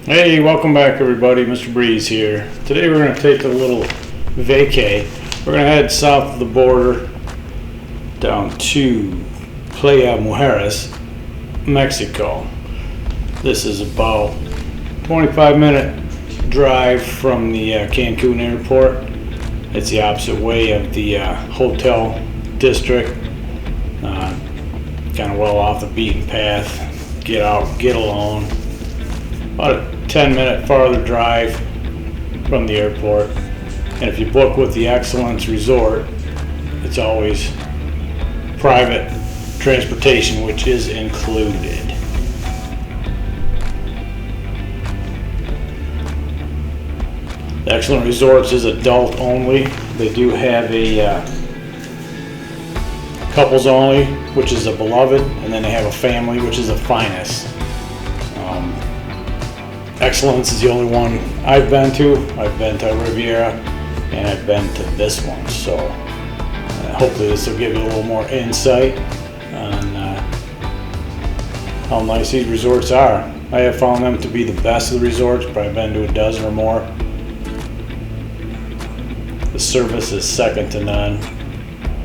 Hey, welcome back everybody, Mr. Breeze here. Today we're going to take a little vacay. We're going to head south of the border down to Playa Murjeres, Mexico. This is about 25-minute drive from the Cancun airport. It's the opposite way of the hotel district. Kind of well off the beaten path. Get out, get alone. About a 10-minute farther drive from the airport. And if you book with the Excellence Resort, it's always private transportation, which is included. The Excellent Resorts is adult only. They do have a couples only, which is a Beloved, and then they have a family, which is a Finest. Excellence is the only one I've been to. I've been to Riviera and I've been to this one, so hopefully this will give you a little more insight on how nice these resorts are. I have found them to be the best of the resorts, but I've been to a dozen or more. The service is second to none.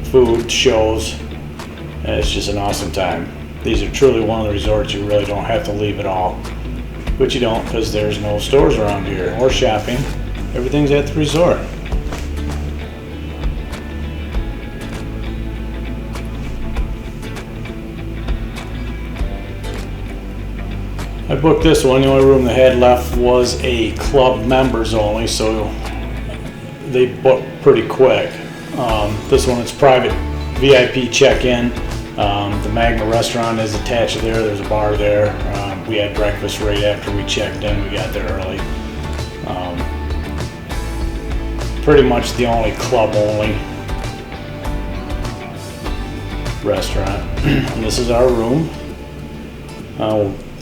Food, shows, and it's just an awesome time. These are truly one of the resorts you really don't have to leave at all. But you don't, because there's no stores around here or shopping. Everything's at the resort. I booked this one. The only room they had left was a club members only, so they booked pretty quick. This one is private VIP check-in. The Magna restaurant is attached there. There's a bar there. We had breakfast right after we checked in. We got there early. Pretty much the only club-only restaurant. And this is our room.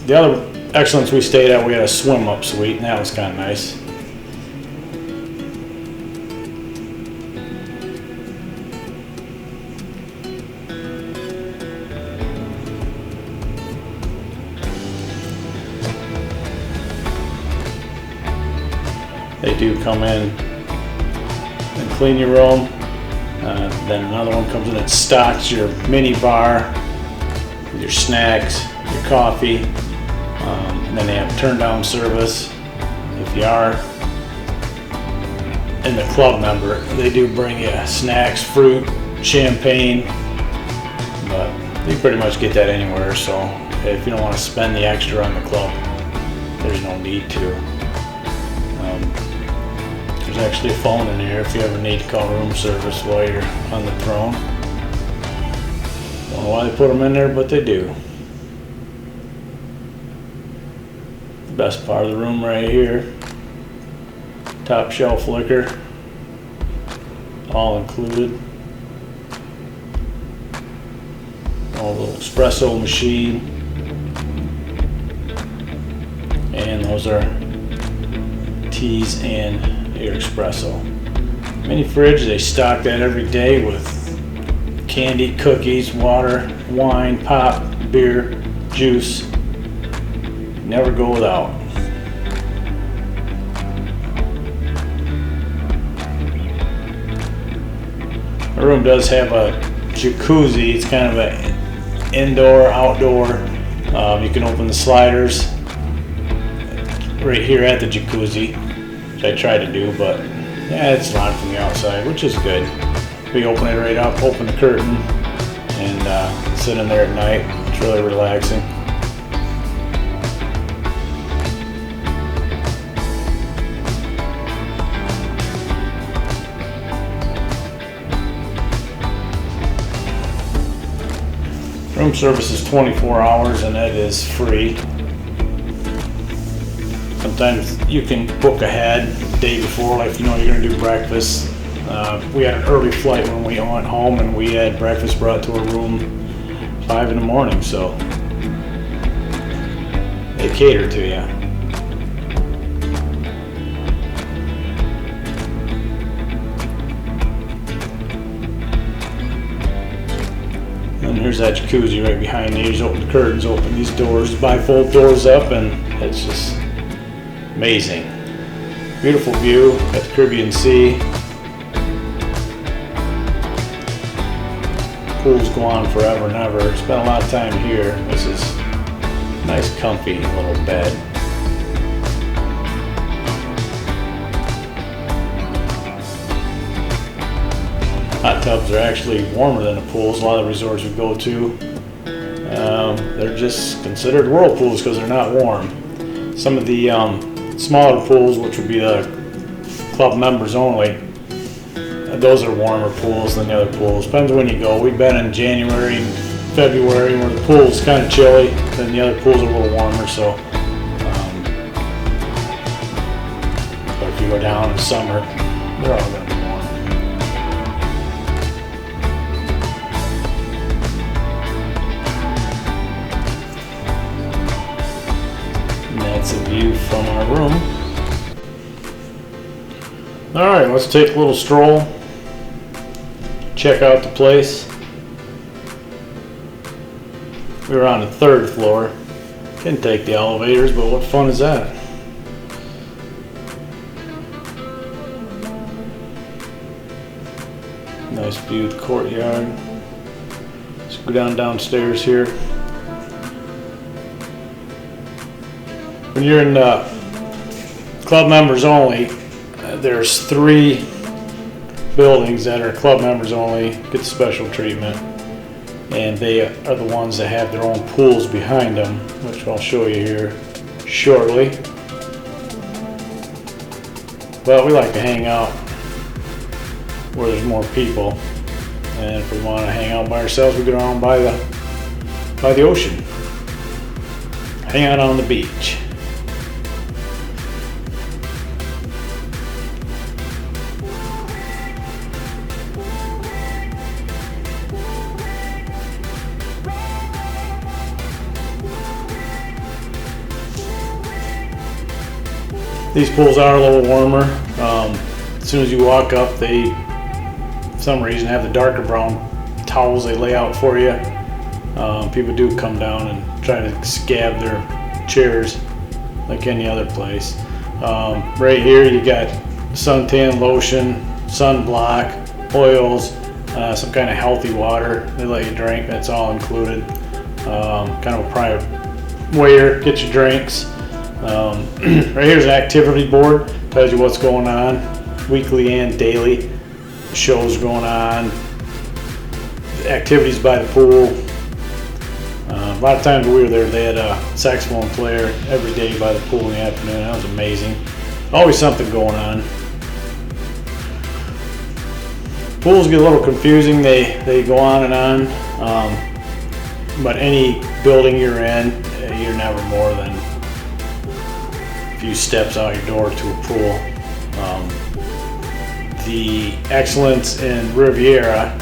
The other Excellence we stayed at, we had a swim-up suite, and that was kind of nice. They do come in and clean your room. Then another one comes in and stocks your mini bar with your snacks, your coffee. And then they have turn down service. If you are in the club member, they do bring you snacks, fruit, champagne. But you pretty much get that anywhere. So if you don't want to spend the extra on the club, there's no need to. There's actually a phone in here if you ever need to call room service while you're on the throne. Don't know why they put them in there, but they do. The best part of the room right here. Top shelf liquor. All included. A little espresso machine. And those are teas and your espresso. Mini fridge, they stock that every day with candy, cookies, water, wine, pop, beer, juice. Never go without. The room does have a jacuzzi. It's kind of an indoor, outdoor. You can open the sliders right here at the jacuzzi. I tried to do, but yeah, it's locked from the outside, which is good. We open it right up, open the curtain, and sit in there at night. It's really relaxing. Room service is 24 hours, and that is free. Sometimes you can book ahead the day before, like you're going to do breakfast. We had an early flight when we went home, and we had breakfast brought to our room 5 in the morning, so they cater to you. And here's that jacuzzi right behind me. You just open the curtains, open these doors, bifold doors up, and it's just Amazing. Beautiful view at the Caribbean Sea. Pools go on forever and ever. Spent a lot of time here. This is a nice comfy little bed. Hot tubs are actually warmer than the pools. A lot of the resorts we go to, they're just considered whirlpools because they're not warm. Some of the smaller pools, which would be the club members only, those are warmer pools than the other pools. Depends when you go. We've been in January and February where the pool's kind of chilly, then the other pools are a little warmer. So, but if you go down in summer, they're all going to be warm. And that's a view from our room. All right, let's take a little stroll. Check out the place. We were on the 3rd floor. Can take the elevators, but what fun is that? Nice view of the courtyard. Let's go downstairs here. When you're in club members only, there's 3 buildings that are club members only, get the special treatment, and they are the ones that have their own pools behind them, which I'll show you here shortly. But we like to hang out where there's more people, and if we want to hang out by ourselves, we go down by the ocean, hang out on the beach. These pools are a little warmer. As soon as you walk up, they, for some reason, have the darker brown towels they lay out for you. People do come down and try to scab their chairs like any other place. Right here you got suntan lotion, sunblock, oils, some kind of healthy water they let you drink. That's all included. Kind of a private way to get your drinks. Right here's an activity board, tells you what's going on, weekly and daily, shows going on, activities by the pool. A lot of times we were there, they had a saxophone player every day by the pool in the afternoon. That was amazing. Always something going on. Pools get a little confusing, they go on and on, but any building you're in, you're never more than few steps out your door to a pool. The excellence in Riviera,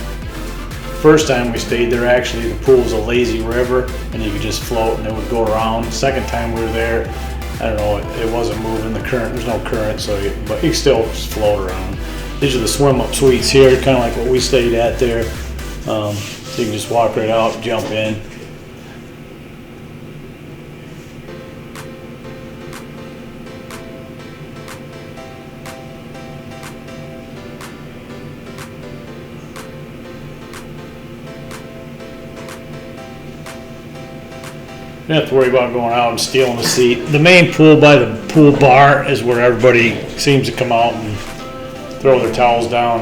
first time we stayed there, actually the pool was a lazy river and you could just float and it would go around. Second time we were there, I don't know, it wasn't moving, the current, there's no current, but you can still just float around. These are the swim up suites here, kind of like what we stayed at there. So you can just walk right out, jump in. You don't have to worry about going out and stealing a seat. The main pool by the pool bar is where everybody seems to come out and throw their towels down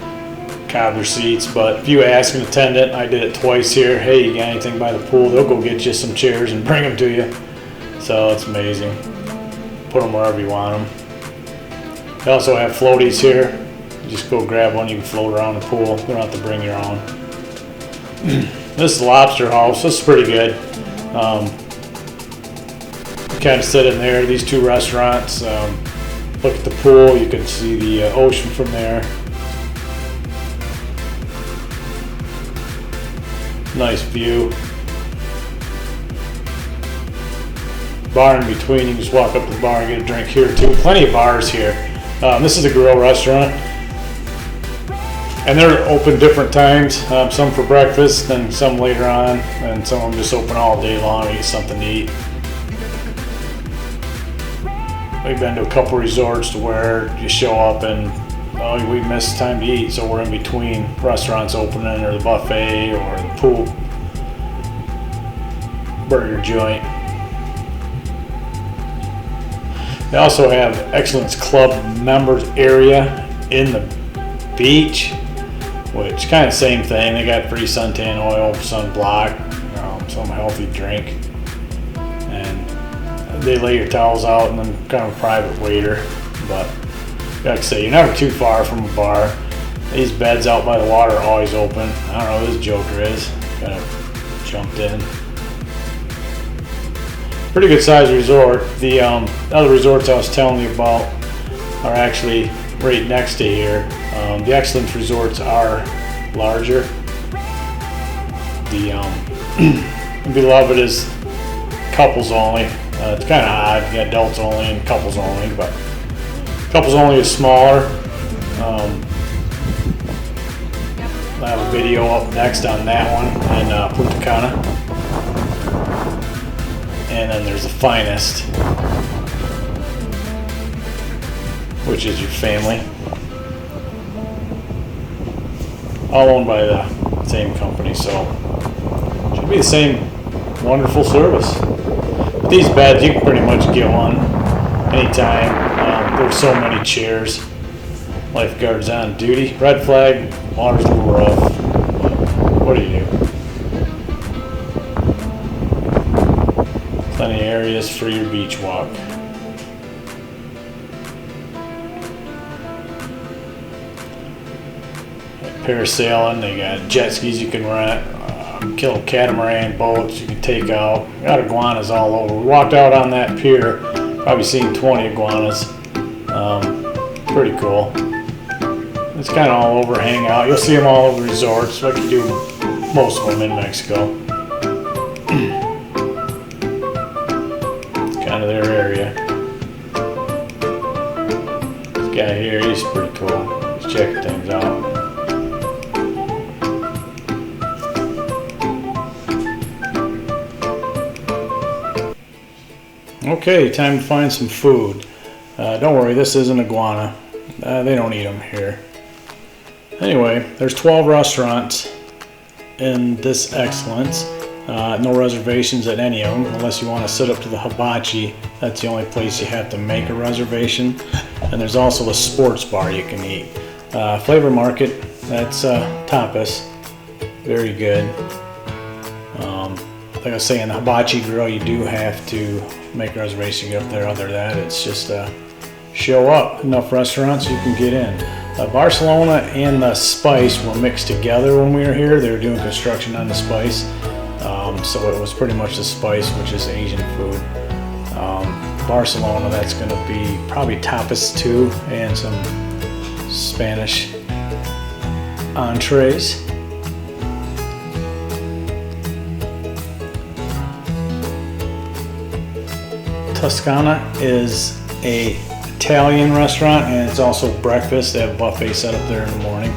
and cab their seats. But if you ask an attendant, I did it twice here, hey, you got anything by the pool? They'll go get you some chairs and bring them to you. So it's amazing. Put them wherever you want them. They also have floaties here. You just go grab one, you can float around the pool. You don't have to bring your own. This is Lobster House. This is pretty good. You kind of sit in there. These 2 restaurants. Look at the pool. You can see the ocean from there. Nice view. Bar in between. You can just walk up to the bar and get a drink here too. Plenty of bars here. This is a grill restaurant. And they're open different times, some for breakfast and some later on, and some of them just open all day long to get something to eat. we've been to a couple resorts to where you show up and we missed time to eat, so we're in between restaurants opening or the buffet or the pool burger joint. They also have Excellence Club members area in the beach, which kind of same thing. They got free suntan oil, sunblock, some healthy drink, and they lay your towels out and then kind of a private waiter. But like I say, you're never too far from a bar. These beds out by the water are always open. I don't know who this joker is. Kind of jumped in. Pretty good sized resort. The other resorts I was telling you about are actually right next to here. The Excellence resorts are larger. The Beloved is couples only. It's kind of odd. You got adults only and couples only, but couples only is smaller. I have a video up next on that one in Punta Cana. And then there's the Finest, which is your family. All owned by the same company, so should be the same wonderful service. But these beds, you can pretty much get one anytime. There's so many chairs. Lifeguards on duty. Red flag, water's a little rough. What do you do? Plenty of areas for your beach walk. Parasailing, they got jet skis you can rent, little catamaran boats you can take out. Got iguanas all over. We walked out on that pier, probably seen 20 iguanas. Pretty cool. It's kind of all over, hang out. You'll see them all over resorts, like you do most of them in Mexico. Kind of their area. This guy here, he's pretty cool. He's checking things out. Okay, time to find some food. Don't worry, this isn't iguana. They don't eat them here. Anyway, there's 12 restaurants in this Excellence. No reservations at any of them unless you want to sit up to the hibachi. That's the only place you have to make a reservation. And there's also a sports bar you can eat. Flavor Market, that's tapas. Very good. Like I was saying, the hibachi grill, you do have to make a reservation to get up there. Other than that, it's just show up. Enough restaurants you can get in. Barcelona and the Spice were mixed together when we were here. They were doing construction on the Spice. So it was pretty much the Spice, which is Asian food. Barcelona, that's going to be probably tapas too, and some Spanish entrees. Toscana is a Italian restaurant, and it's also breakfast. They have a buffet set up there in the morning.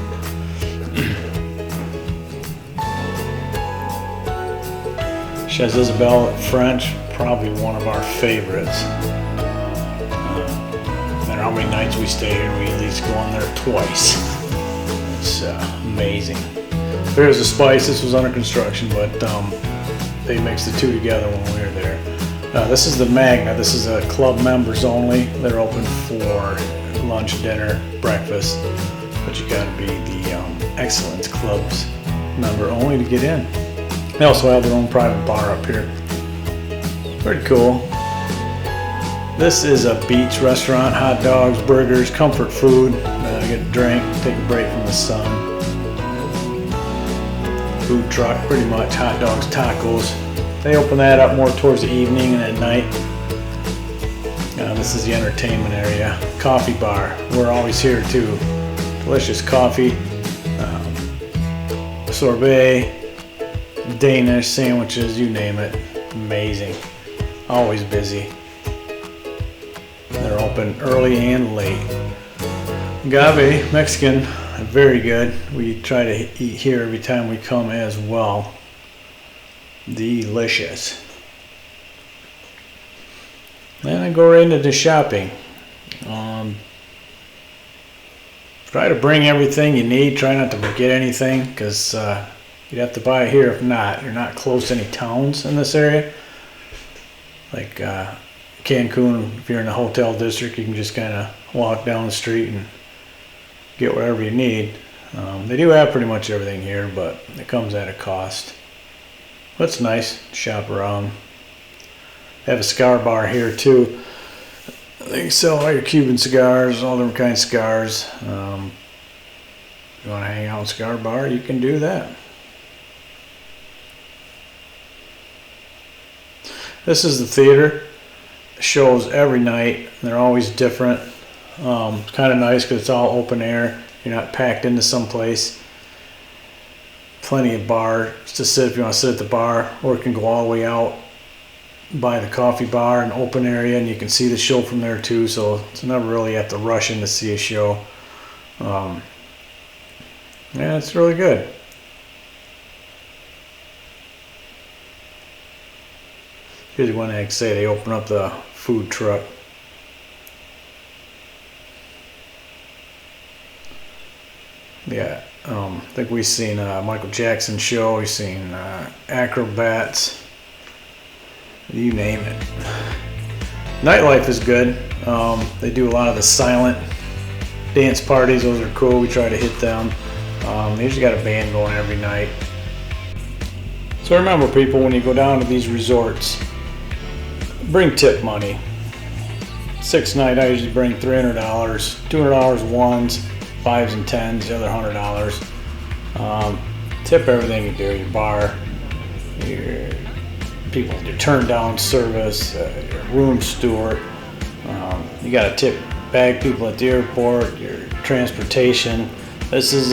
Chez Isabelle French, probably one of our favorites. No matter how many nights we stay here, we at least go in there twice. It's amazing. There's a Spice. This was under construction, but they mixed the two together when we were there. This is the Magna. This is a club members only. They're open for lunch, dinner, breakfast, but you gotta be the Excellence Club's member only to get in. They also have their own private bar up here. Pretty cool. This is a beach restaurant. Hot dogs, burgers, comfort food. Get a drink, take a break from the sun. Food truck, pretty much. Hot dogs, tacos. They open that up more towards the evening and at night. This is the entertainment area. Coffee bar. We're always here too. Delicious coffee. Sorbet. Danish sandwiches, you name it. Amazing. Always busy. They're open early and late. Agave, Mexican, very good. We try to eat here every time we come as well. Delicious. Then I go right into the shopping. Try to bring everything you need. Try not to forget anything, because you'd have to buy it here. If not, you're not close to any towns in this area. Like Cancun, if you're in the hotel district, you can just kind of walk down the street and get whatever you need. They do have pretty much everything here, but it comes at a cost. But it's nice to shop around. They have a cigar bar here too. They sell all your Cuban cigars, all different kinds of cigars. If you want to hang out in a cigar bar, you can do that. This is the theater. Shows every night. They're always different. It's kind of nice because it's all open air. You're not packed into some place. Plenty of bars to sit if you want to sit at the bar, or you can go all the way out by the coffee bar, an open area, and you can see the show from there too. So it's never really have to rush in to see a show. Yeah, it's really good. Here's one I say they open up the food truck. Yeah, I think we've seen Michael Jackson show. We've seen acrobats. You name it. Nightlife is good. They do a lot of the silent dance parties. Those are cool. We try to hit them. They usually got a band going every night. So remember, people, when you go down to these resorts, bring tip money. 6 night, I usually bring $300, $200 ones, 5s and 10s, the other $100. Tip everything you do, your bar, your people, your turn down service, your room steward. You got to tip bag people at the airport, your transportation. This is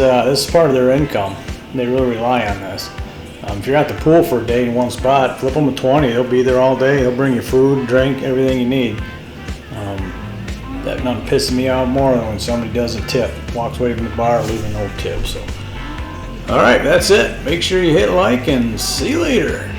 part of their income. They really rely on this. If you're at the pool for a day in one spot, flip them a 20. They'll be there all day. They'll bring you food, drink, everything you need. That nothing pisses me out more than when somebody does a tip, walks away from the bar leaving no tip. So, all right, that's it. Make sure you hit like, and see you later.